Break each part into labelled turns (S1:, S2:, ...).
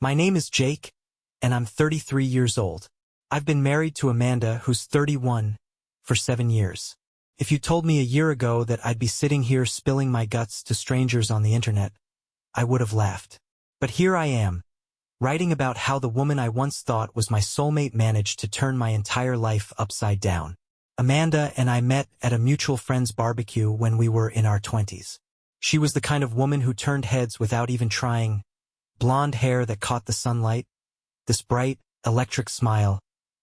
S1: My name is Jake, and I'm 33 years old. I've been married to Amanda, who's 31, for 7 years. If you told me a year ago that I'd be sitting here spilling my guts to strangers on the internet, I would have laughed. But here I am, writing about how the woman I once thought was my soulmate managed to turn my entire life upside down. Amanda and I met at a mutual friend's barbecue when we were in our 20s. She was the kind of woman who turned heads without even trying, blonde hair that caught the sunlight, this bright, electric smile,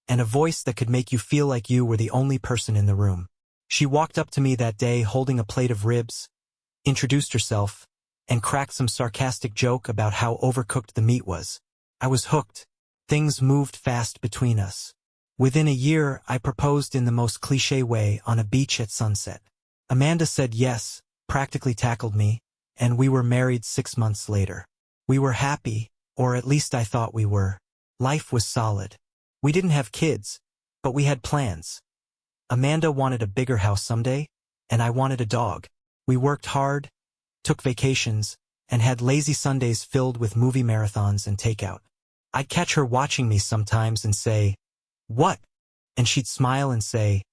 S1: and a voice that could make you feel like you were the only person in the room. She walked up to me that day holding a plate of ribs, introduced herself, and cracked some sarcastic joke about how overcooked the meat was. I was hooked. Things moved fast between us. Within a year, I proposed in the most cliché way on a beach at sunset. Amanda said yes, practically tackled me, and we were married 6 months later. We were happy, or at least I thought we were. Life was solid. We didn't have kids, but we had plans. Amanda wanted a bigger house someday, and I wanted a dog. We worked hard, took vacations, and had lazy Sundays filled with movie marathons and takeout. I'd catch her watching me sometimes and say, "What?" And she'd smile and say,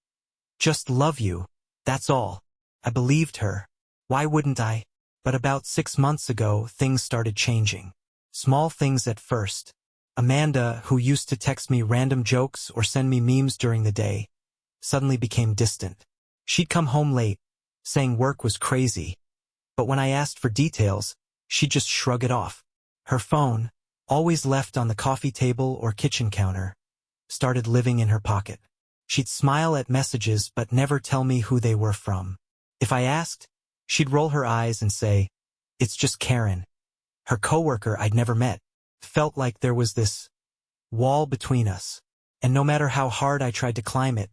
S1: "Just love you, that's all." I believed her. Why wouldn't I? But about 6 months ago, things started changing. Small things at first. Amanda, who used to text me random jokes or send me memes during the day, suddenly became distant. She'd come home late, saying work was crazy. But when I asked for details, she'd just shrug it off. Her phone, always left on the coffee table or kitchen counter, started living in her pocket. She'd smile at messages but never tell me who they were from. If I asked, she'd roll her eyes and say, "It's just Karen." Her coworker I'd never met. Felt like there was this wall between us. And no matter how hard I tried to climb it,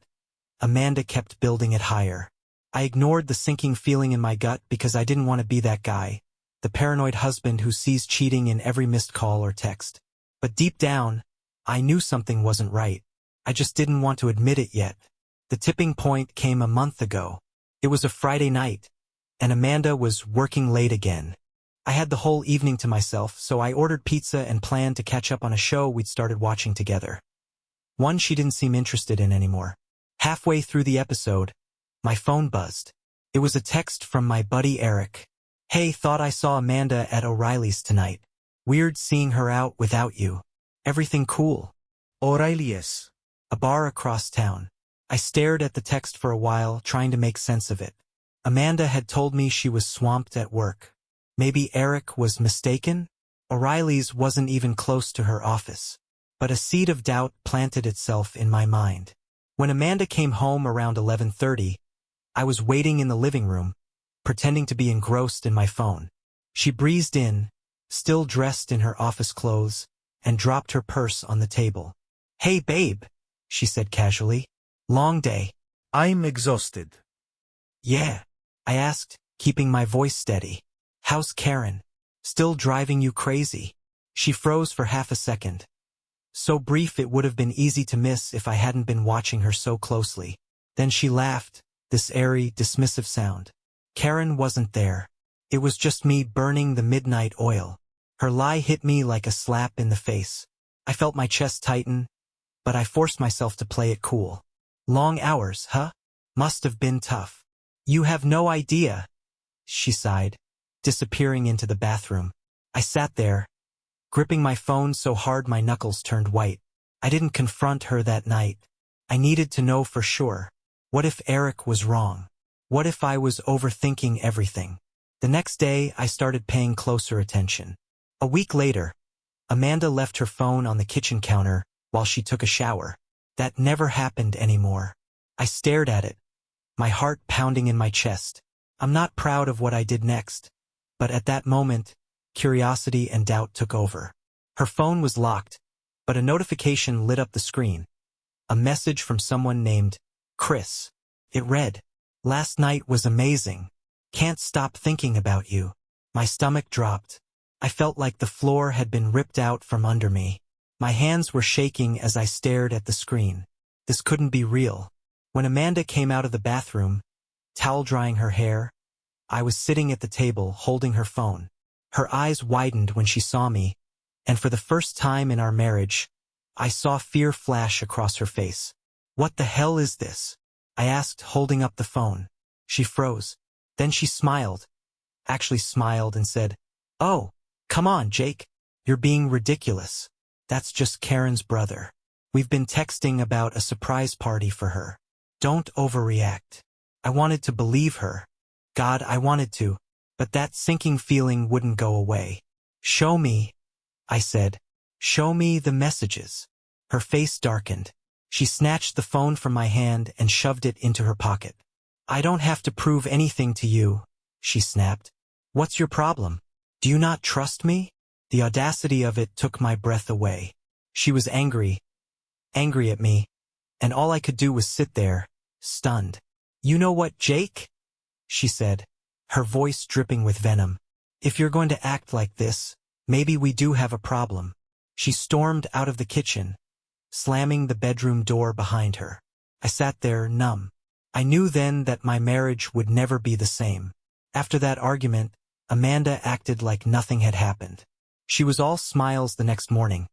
S1: Amanda kept building it higher. I ignored the sinking feeling in my gut because I didn't want to be that guy, the paranoid husband who sees cheating in every missed call or text. But deep down, I knew something wasn't right. I just didn't want to admit it yet. The tipping point came a month ago. It was a Friday night, and Amanda was working late again. I had the whole evening to myself, so I ordered pizza and planned to catch up on a show we'd started watching together. One she didn't seem interested in anymore. Halfway through the episode, my phone buzzed. It was a text from my buddy Eric. "Hey, thought I saw Amanda at O'Reilly's tonight. Weird seeing her out without you. Everything cool?"
S2: O'Reilly's.
S1: A bar across town. I stared at the text for a while, trying to make sense of it. Amanda had told me she was swamped at work. Maybe Eric was mistaken? O'Reilly's wasn't even close to her office. But a seed of doubt planted itself in my mind. When Amanda came home around 11:30, I was waiting in the living room, pretending to be engrossed in my phone. She breezed in, still dressed in her office clothes, and dropped her purse on the table. "Hey, babe," she said casually. "Long day."
S2: I'm exhausted.
S1: "Yeah," I asked, keeping my voice steady. "How's Karen? Still driving you crazy?" She froze for half a second. So brief it would have been easy to miss if I hadn't been watching her so closely. Then she laughed, this airy, dismissive sound. Karen wasn't there. It was just me burning the midnight oil. Her lie hit me like a slap in the face. I felt my chest tighten, but I forced myself to play it cool. "Long hours, huh? Must have been tough." "You have no idea," she sighed, disappearing into the bathroom. I sat there, gripping my phone so hard my knuckles turned white. I didn't confront her that night. I needed to know for sure. What if Eric was wrong? What if I was overthinking everything? The next day, I started paying closer attention. A week later, Amanda left her phone on the kitchen counter while she took a shower. That never happened anymore. I stared at it, my heart pounding in my chest. I'm not proud of what I did next, but at that moment, curiosity and doubt took over. Her phone was locked, but a notification lit up the screen. A message from someone named Chris. It read, "Last night was amazing. Can't stop thinking about you." My stomach dropped. I felt like the floor had been ripped out from under me. My hands were shaking as I stared at the screen. This couldn't be real. When Amanda came out of the bathroom, towel drying her hair, I was sitting at the table holding her phone. Her eyes widened when she saw me, And for the first time in our marriage, I saw fear flash across her face. "What the hell is this?" I asked, holding up the phone. She froze. Then she smiled. Actually smiled and said, "Oh, come on, Jake. You're being ridiculous. That's just Karen's brother. We've been texting about a surprise party for her. Don't overreact." I wanted to believe her. God, I wanted to. But that sinking feeling wouldn't go away. "Show me," I said. "Show me the messages." Her face darkened. She snatched the phone from my hand and shoved it into her pocket. "I don't have to prove anything to you," she snapped. "What's your problem? Do you not trust me?" The audacity of it took my breath away. She was angry at me, and all I could do was sit there, stunned. "You know what, Jake?" she said, her voice dripping with venom. "If you're going to act like this, maybe we do have a problem." She stormed out of the kitchen, slamming the bedroom door behind her. I sat there, numb. I knew then that my marriage would never be the same. After that argument, Amanda acted like nothing had happened. She was all smiles the next morning,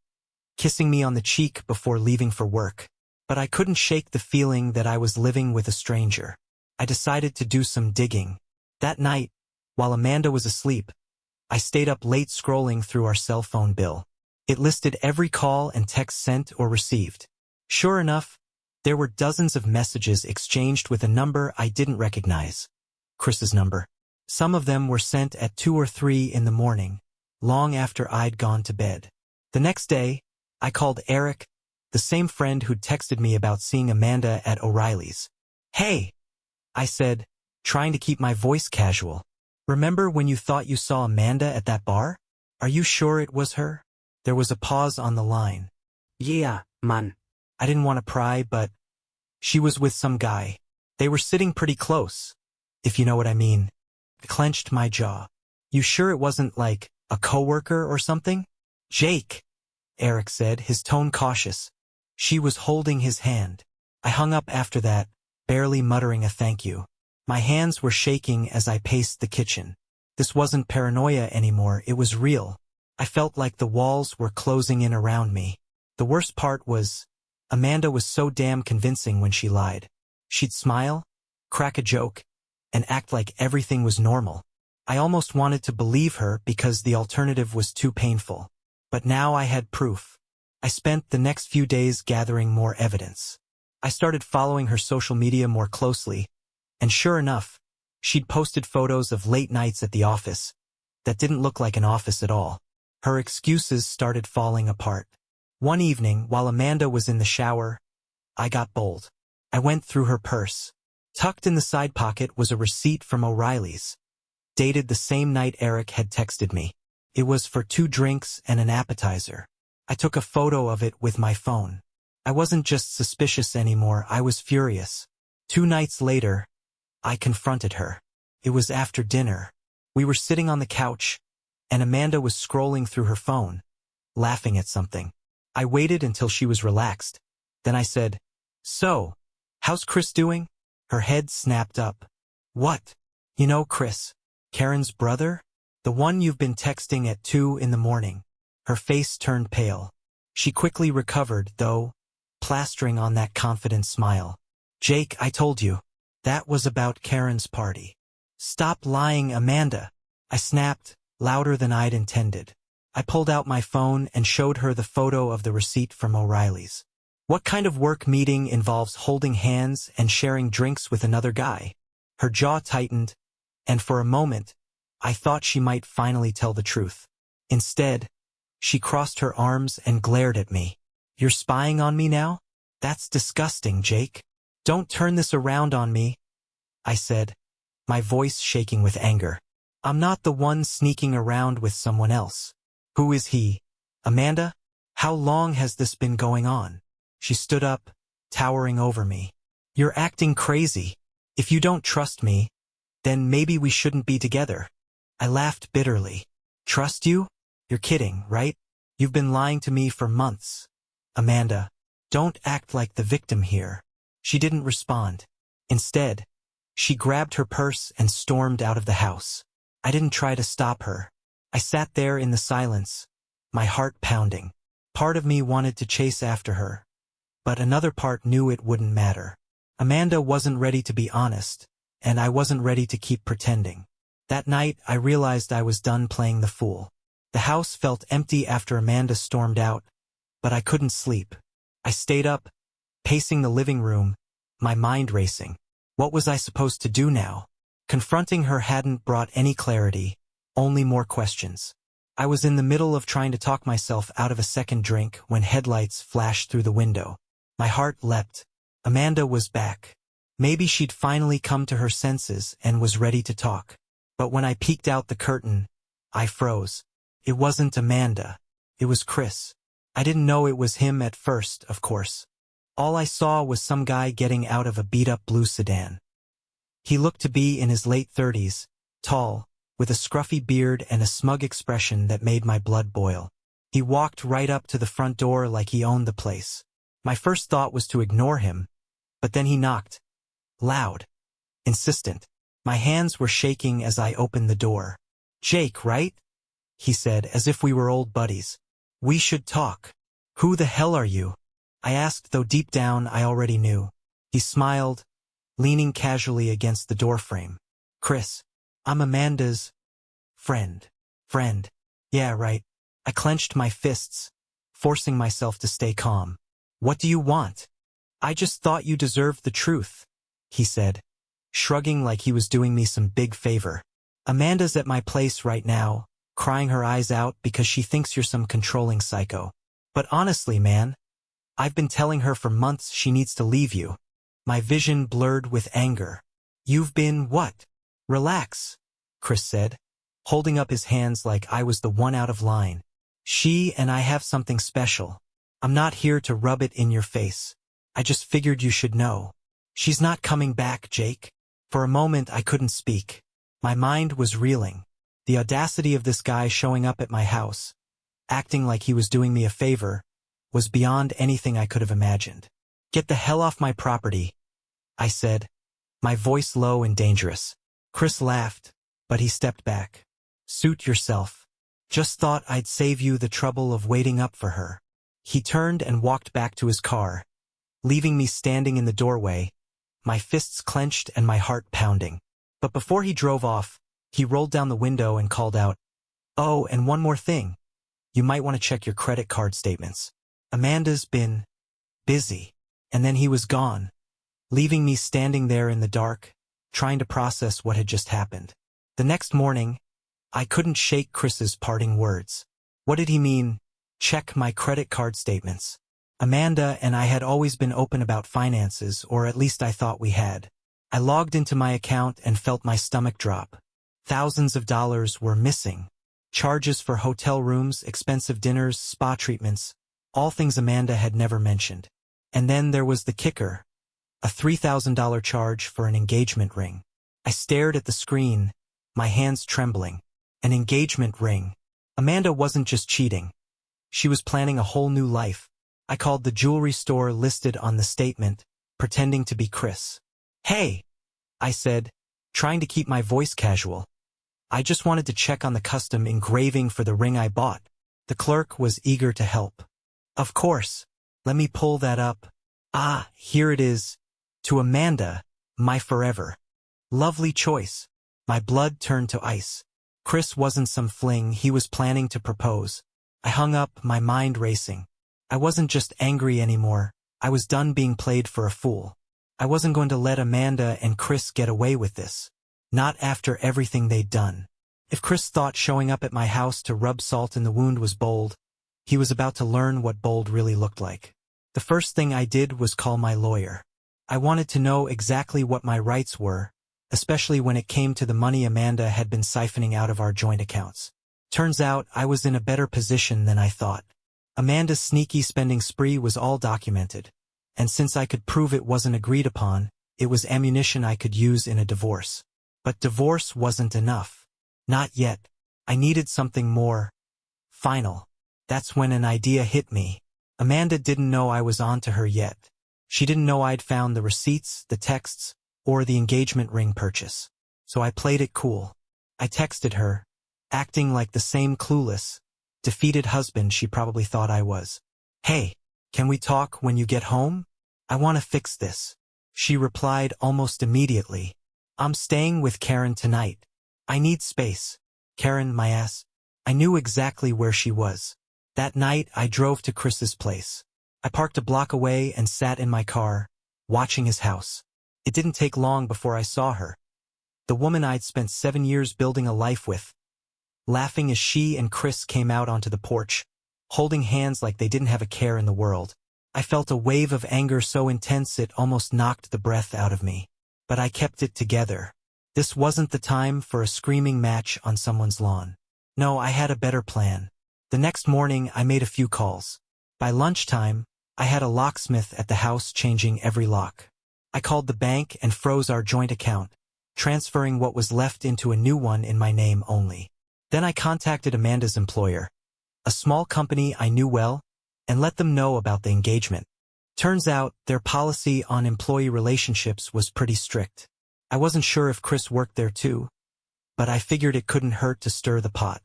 S1: kissing me on the cheek before leaving for work. But I couldn't shake the feeling that I was living with a stranger. I decided to do some digging. That night, while Amanda was asleep, I stayed up late scrolling through our cell phone bill. It listed every call and text sent or received. Sure enough, there were dozens of messages exchanged with a number I didn't recognize. Chris's number. Some of them were sent at 2 or 3 in the morning, long after I'd gone to bed. The next day, I called Eric, the same friend who'd texted me about seeing Amanda at O'Reilly's. "Hey," I said, trying to keep my voice casual. "Remember when you thought you saw Amanda at that bar? Are you sure it was her?" There was a pause on the line.
S3: "Yeah, man."
S1: I didn't want to pry, but she was with some guy. They were sitting pretty close, if you know what I mean. I clenched my jaw. "You sure it wasn't like a coworker or something?" "Jake," Eric said, his tone cautious. She was holding his hand. I hung up after that, barely muttering a thank you. My hands were shaking as I paced the kitchen. This wasn't paranoia anymore, it was real. I felt like the walls were closing in around me. The worst part was, Amanda was so damn convincing when she lied. She'd smile, crack a joke, and act like everything was normal. I almost wanted to believe her because the alternative was too painful. But now I had proof. I spent the next few days gathering more evidence. I started following her social media more closely, and sure enough, she'd posted photos of late nights at the office that didn't look like an office at all. Her excuses started falling apart. One evening, while Amanda was in the shower, I got bold. I went through her purse. Tucked in the side pocket was a receipt from O'Reilly's, dated the same night Eric had texted me. It was for 2 drinks and an appetizer. I took a photo of it with my phone. I wasn't just suspicious anymore, I was furious. 2 nights later, I confronted her. It was after dinner. We were sitting on the couch, and Amanda was scrolling through her phone, laughing at something. I waited until she was relaxed. Then I said, "So, how's Chris doing?" Her head snapped up. "What? You know Chris, Karen's brother? The one you've been texting at 2 in the morning." Her face turned pale. She quickly recovered, though, plastering on that confident smile. "Jake, I told you. That was about Karen's party." "Stop lying, Amanda," I snapped, louder than I'd intended. I pulled out my phone and showed her the photo of the receipt from O'Reilly's. What kind of work meeting involves holding hands and sharing drinks with another guy? Her jaw tightened, and for a moment, I thought she might finally tell the truth. Instead, she crossed her arms and glared at me. "You're spying on me now? That's disgusting, Jake. Don't turn this around on me," I said, my voice shaking with anger. "I'm not the one sneaking around with someone else." "Who is he? Amanda? How long has this been going on?" She stood up, towering over me. "You're acting crazy. If you don't trust me, then maybe we shouldn't be together." I laughed bitterly. "Trust you? You're kidding, right? You've been lying to me for months." "Amanda, don't act like the victim here." She didn't respond. Instead, she grabbed her purse and stormed out of the house. I didn't try to stop her. I sat there in the silence, my heart pounding. Part of me wanted to chase after her, but another part knew it wouldn't matter. Amanda wasn't ready to be honest, and I wasn't ready to keep pretending. That night, I realized I was done playing the fool. The house felt empty after Amanda stormed out, but I couldn't sleep. I stayed up, pacing the living room, my mind racing. What was I supposed to do now? Confronting her hadn't brought any clarity, only more questions. I was in the middle of trying to talk myself out of a second drink when headlights flashed through the window. My heart leapt. Amanda was back. Maybe she'd finally come to her senses and was ready to talk. But when I peeked out the curtain, I froze. It wasn't Amanda. It was Chris. I didn't know it was him at first, of course. All I saw was some guy getting out of a beat-up blue sedan. He looked to be in his late 30s, tall, with a scruffy beard and a smug expression that made my blood boil. He walked right up to the front door like he owned the place. My first thought was to ignore him, but then he knocked. Loud. Insistent. My hands were shaking as I opened the door. "Jake, right?" he said, as if we were old buddies. "We should talk." "Who the hell are you?" I asked, though deep down I already knew. He smiled, leaning casually against the doorframe. "Chris, I'm Amanda's friend." Friend. Yeah, right. I clenched my fists, forcing myself to stay calm. "What do you want?" "I just thought you deserved the truth," he said, shrugging like he was doing me some big favor. "Amanda's at my place right now, crying her eyes out because she thinks you're some controlling psycho. But honestly, man, I've been telling her for months she needs to leave you." My vision blurred with anger. "You've been what?" "Relax," Chris said, holding up his hands like I was the one out of line. "She and I have something special. I'm not here to rub it in your face. I just figured you should know. She's not coming back, Jake." For a moment I couldn't speak. My mind was reeling. The audacity of this guy showing up at my house, acting like he was doing me a favor, was beyond anything I could have imagined. "Get the hell off my property," I said, my voice low and dangerous. Chris laughed, but he stepped back. "Suit yourself. Just thought I'd save you the trouble of waiting up for her." He turned and walked back to his car, leaving me standing in the doorway, my fists clenched and my heart pounding. But before he drove off, he rolled down the window and called out, "Oh, and one more thing. You might want to check your credit card statements. Amanda's been busy." And then he was gone, leaving me standing there in the dark, trying to process what had just happened. The next morning, I couldn't shake Chris's parting words. What did he mean, check my credit card statements? Amanda and I had always been open about finances, or at least I thought we had. I logged into my account and felt my stomach drop. Thousands of dollars were missing. Charges for hotel rooms, expensive dinners, spa treatments, all things Amanda had never mentioned. And then there was the kicker, a $3,000 charge for an engagement ring. I stared at the screen, my hands trembling. An engagement ring. Amanda wasn't just cheating. She was planning a whole new life. I called the jewelry store listed on the statement, pretending to be Chris. "Hey," I said, trying to keep my voice casual. "I just wanted to check on the custom engraving for the ring I bought." The clerk was eager to help. "Of course. Let me pull that up. Ah, here it is. To Amanda, my forever." Lovely choice. My blood turned to ice. Chris wasn't some fling, he was planning to propose. I hung up, my mind racing. I wasn't just angry anymore. I was done being played for a fool. I wasn't going to let Amanda and Chris get away with this. Not after everything they'd done. If Chris thought showing up at my house to rub salt in the wound was bold, he was about to learn what bold really looked like. The first thing I did was call my lawyer. I wanted to know exactly what my rights were, especially when it came to the money Amanda had been siphoning out of our joint accounts. Turns out I was in a better position than I thought. Amanda's sneaky spending spree was all documented, and since I could prove it wasn't agreed upon, it was ammunition I could use in a divorce. But divorce wasn't enough. Not yet. I needed something more final. That's when an idea hit me. Amanda didn't know I was on to her yet. She didn't know I'd found the receipts, the texts, or the engagement ring purchase. So I played it cool. I texted her, acting like the same clueless, defeated husband she probably thought I was. "Hey, can we talk when you get home? I want to fix this." She replied almost immediately. "I'm staying with Karen tonight. I need space." Karen, my ass. I knew exactly where she was. That night, I drove to Chris's place. I parked a block away and sat in my car, watching his house. It didn't take long before I saw her. The woman I'd spent 7 years building a life with. Laughing as she and Chris came out onto the porch, holding hands like they didn't have a care in the world. I felt a wave of anger so intense it almost knocked the breath out of me. But I kept it together. This wasn't the time for a screaming match on someone's lawn. No, I had a better plan. The next morning, I made a few calls. By lunchtime, I had a locksmith at the house changing every lock. I called the bank and froze our joint account, transferring what was left into a new one in my name only. Then I contacted Amanda's employer, a small company I knew well, and let them know about the engagement. Turns out, their policy on employee relationships was pretty strict. I wasn't sure if Chris worked there too, but I figured it couldn't hurt to stir the pot.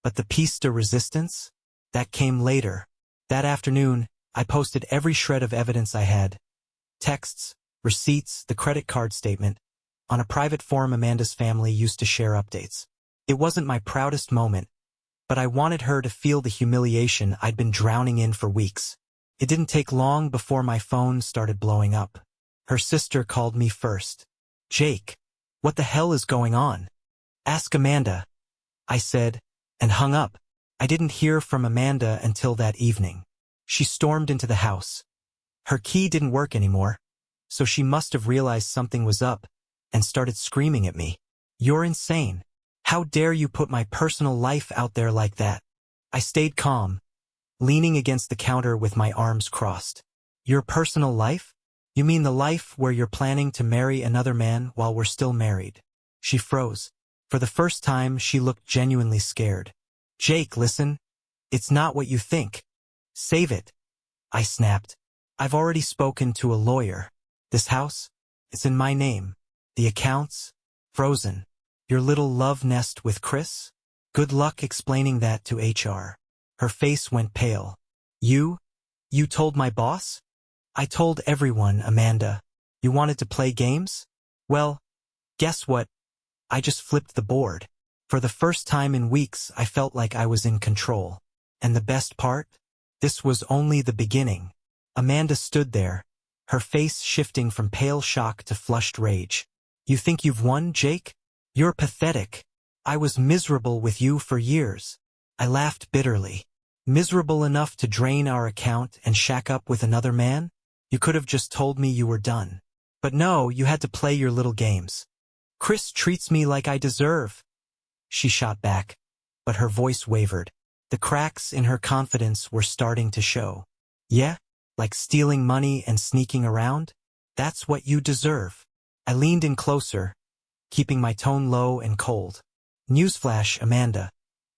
S1: But the piece de resistance? That came later. That afternoon, I posted every shred of evidence I had. Texts, receipts, the credit card statement. On a private forum Amanda's family used to share updates. It wasn't my proudest moment, but I wanted her to feel the humiliation I'd been drowning in for weeks. It didn't take long before my phone started blowing up. Her sister called me first. "Jake, what the hell is going on? Ask Amanda," I said, and hung up. I didn't hear from Amanda until that evening. She stormed into the house. Her key didn't work anymore, so she must have realized something was up and started screaming at me. "You're insane. How dare you put my personal life out there like that?" I stayed calm, leaning against the counter with my arms crossed. "Your personal life? You mean the life where you're planning to marry another man while we're still married?" She froze. For the first time, she looked genuinely scared. "Jake, listen. It's not what you think. Save it," I snapped. "I've already spoken to a lawyer. This house? It's in my name. The accounts? Frozen. Your little love nest with Chris? Good luck explaining that to HR. Her face went pale. You told my boss?" "I told everyone, Amanda. You wanted to play games? Well, guess what? I just flipped the board. For the first time in weeks, I felt like I was in control. And the best part? This was only the beginning." Amanda stood there, her face shifting from pale shock to flushed rage. "You think you've won, Jake? You're pathetic. I was miserable with you for years." I laughed bitterly. "Miserable enough to drain our account and shack up with another man? You could have just told me you were done. But no, you had to play your little games. Chris treats me like I deserve." She shot back, but her voice wavered. The cracks in her confidence were starting to show. "Yeah? Like stealing money and sneaking around? That's what you deserve." I leaned in closer, keeping my tone low and cold. "Newsflash, Amanda.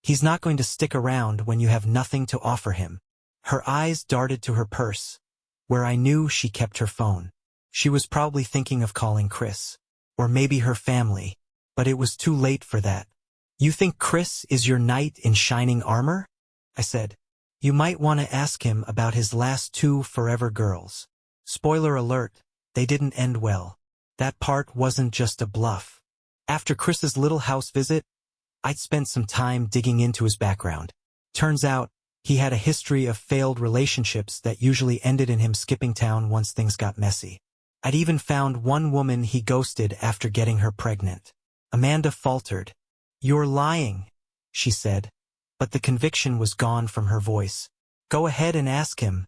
S1: He's not going to stick around when you have nothing to offer him." Her eyes darted to her purse, where I knew she kept her phone. She was probably thinking of calling Chris, or maybe her family, but it was too late for that. "You think Chris is your knight in shining armor?" I said. "You might want to ask him about his last 2 forever girls. Spoiler alert, they didn't end well. That part wasn't just a bluff." After Chris's little house visit, I'd spent some time digging into his background. Turns out, he had a history of failed relationships that usually ended in him skipping town once things got messy. I'd even found one woman he ghosted after getting her pregnant. Amanda faltered. "You're lying," she said, but the conviction was gone from her voice. "Go ahead and ask him,"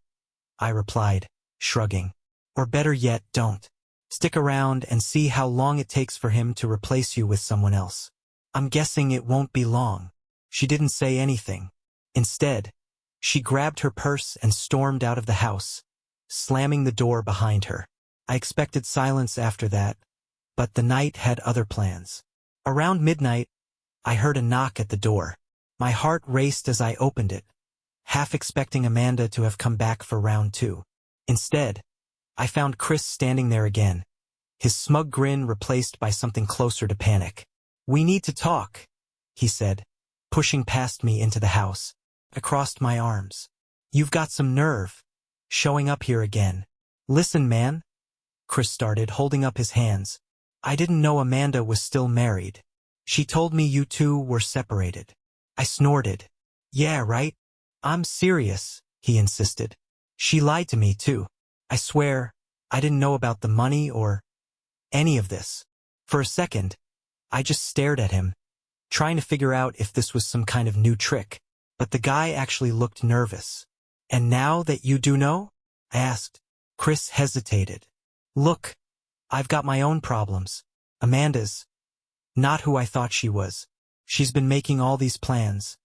S1: I replied, shrugging. "Or better yet, don't. Stick around and see how long it takes for him to replace you with someone else. I'm guessing it won't be long." She didn't say anything. Instead, she grabbed her purse and stormed out of the house, slamming the door behind her. I expected silence after that, but the night had other plans. Around midnight, I heard a knock at the door. My heart raced as I opened it, half expecting Amanda to have come back for round 2. Instead, I found Chris standing there again, his smug grin replaced by something closer to panic. "We need to talk," he said, pushing past me into the house. I crossed my arms. You've got some nerve. Showing up here again. Listen, man. Chris started, holding up his hands. I didn't know Amanda was still married. She told me you two were separated. I snorted. Yeah, right? I'm serious, he insisted. She lied to me, too. I swear, I didn't know about the money or any of this. For a second, I just stared at him, trying to figure out if this was some kind of new trick. But the guy actually looked nervous. And now that you do know? I asked. Chris hesitated. Look, I've got my own problems. Amanda's not who I thought she was. She's been making all these plans,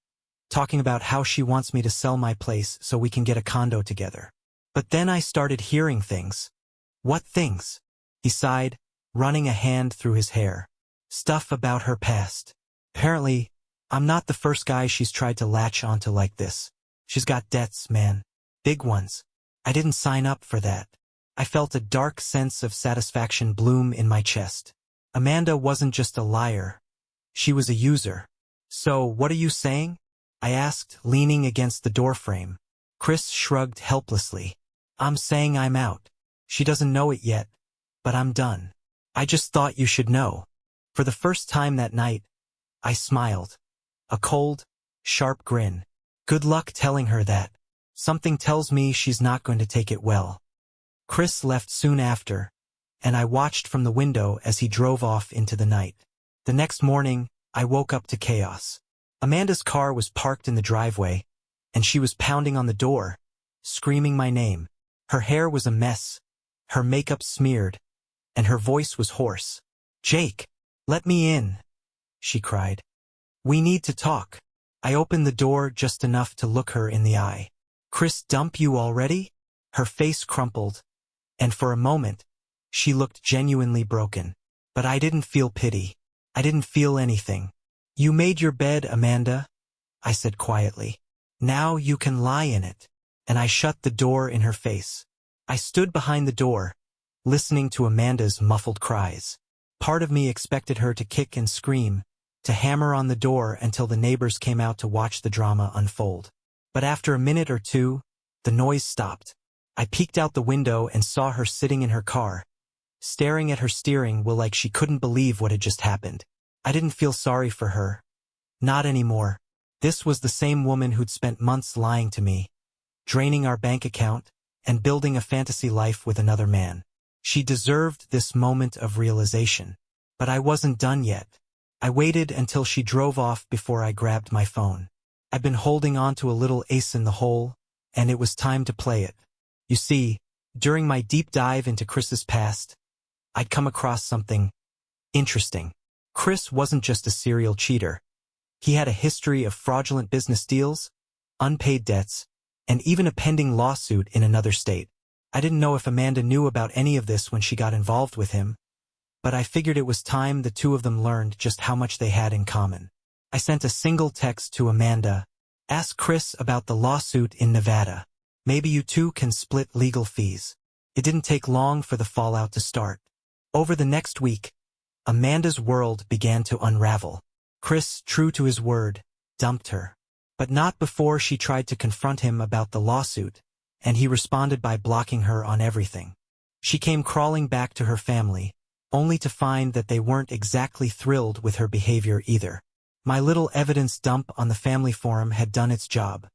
S1: talking about how she wants me to sell my place so we can get a condo together. But then I started hearing things. What things? He sighed, running a hand through his hair. Stuff about her past. Apparently, I'm not the first guy she's tried to latch onto like this. She's got debts, man. Big ones. I didn't sign up for that. I felt a dark sense of satisfaction bloom in my chest. Amanda wasn't just a liar. She was a user. So, what are you saying? I asked, leaning against the doorframe. Chris shrugged helplessly. I'm saying I'm out. She doesn't know it yet, but I'm done. I just thought you should know. For the first time that night, I smiled. A cold, sharp grin. Good luck telling her that. Something tells me she's not going to take it well. Chris left soon after, and I watched from the window as he drove off into the night. The next morning, I woke up to chaos. Amanda's car was parked in the driveway, and she was pounding on the door, screaming my name. Her hair was a mess, her makeup smeared, and her voice was hoarse. Jake, let me in, she cried. We need to talk. I opened the door just enough to look her in the eye. Chris dump you already? Her face crumpled, and for a moment, she looked genuinely broken. But I didn't feel pity. I didn't feel anything. You made your bed, Amanda, I said quietly. Now you can lie in it. And I shut the door in her face. I stood behind the door, listening to Amanda's muffled cries. Part of me expected her to kick and scream, to hammer on the door until the neighbors came out to watch the drama unfold. But after a minute or two, the noise stopped. I peeked out the window and saw her sitting in her car, staring at her steering wheel like she couldn't believe what had just happened. I didn't feel sorry for her. Not anymore. This was the same woman who'd spent months lying to me, draining our bank account, and building a fantasy life with another man. She deserved this moment of realization. But I wasn't done yet. I waited until she drove off before I grabbed my phone. I'd been holding on to a little ace in the hole, and it was time to play it. You see, during my deep dive into Chris's past, I'd come across something interesting. Chris wasn't just a serial cheater. He had a history of fraudulent business deals, unpaid debts, and even a pending lawsuit in another state. I didn't know if Amanda knew about any of this when she got involved with him, but I figured it was time the two of them learned just how much they had in common. I sent a single text to Amanda. Ask Chris about the lawsuit in Nevada. Maybe you two can split legal fees. It didn't take long for the fallout to start. Over the next week, Amanda's world began to unravel. Chris, true to his word, dumped her. But not before she tried to confront him about the lawsuit, and he responded by blocking her on everything. She came crawling back to her family, only to find that they weren't exactly thrilled with her behavior either. My little evidence dump on the family forum had done its job.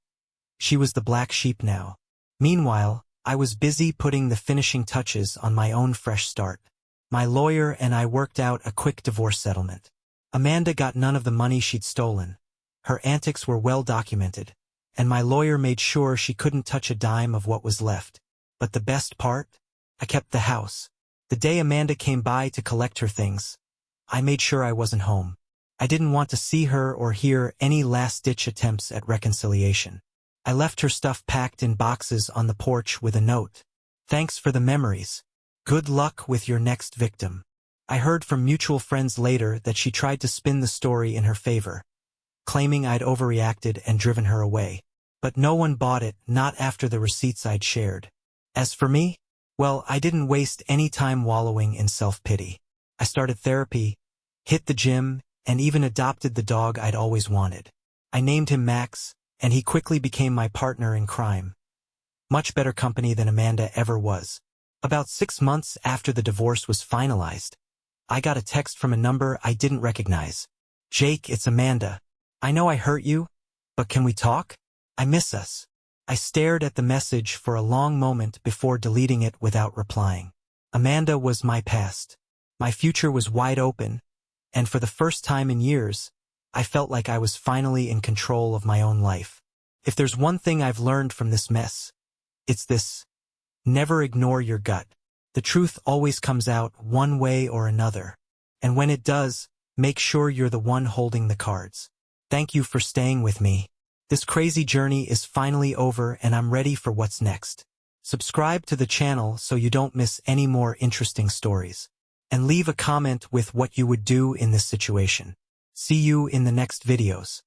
S1: She was the black sheep now. Meanwhile, I was busy putting the finishing touches on my own fresh start. My lawyer and I worked out a quick divorce settlement. Amanda got none of the money she'd stolen. Her antics were well documented, and my lawyer made sure she couldn't touch a dime of what was left. But the best part? I kept the house. The day Amanda came by to collect her things, I made sure I wasn't home. I didn't want to see her or hear any last-ditch attempts at reconciliation. I left her stuff packed in boxes on the porch with a note. Thanks for the memories. Good luck with your next victim. I heard from mutual friends later that she tried to spin the story in her favor, claiming I'd overreacted and driven her away. But no one bought it, not after the receipts I'd shared. As for me, well, I didn't waste any time wallowing in self-pity. I started therapy, hit the gym, and even adopted the dog I'd always wanted. I named him Max, and he quickly became my partner in crime. Much better company than Amanda ever was. About 6 months after the divorce was finalized, I got a text from a number I didn't recognize. "Jake, it's Amanda. I know I hurt you, but can we talk? I miss us." I stared at the message for a long moment before deleting it without replying. Amanda was my past. My future was wide open, and for the first time in years, I felt like I was finally in control of my own life. If there's one thing I've learned from this mess, it's this: never ignore your gut. The truth always comes out one way or another, and when it does, make sure you're the one holding the cards. Thank you for staying with me. This crazy journey is finally over and I'm ready for what's next. Subscribe to the channel so you don't miss any more interesting stories. And leave a comment with what you would do in this situation. See you in the next videos.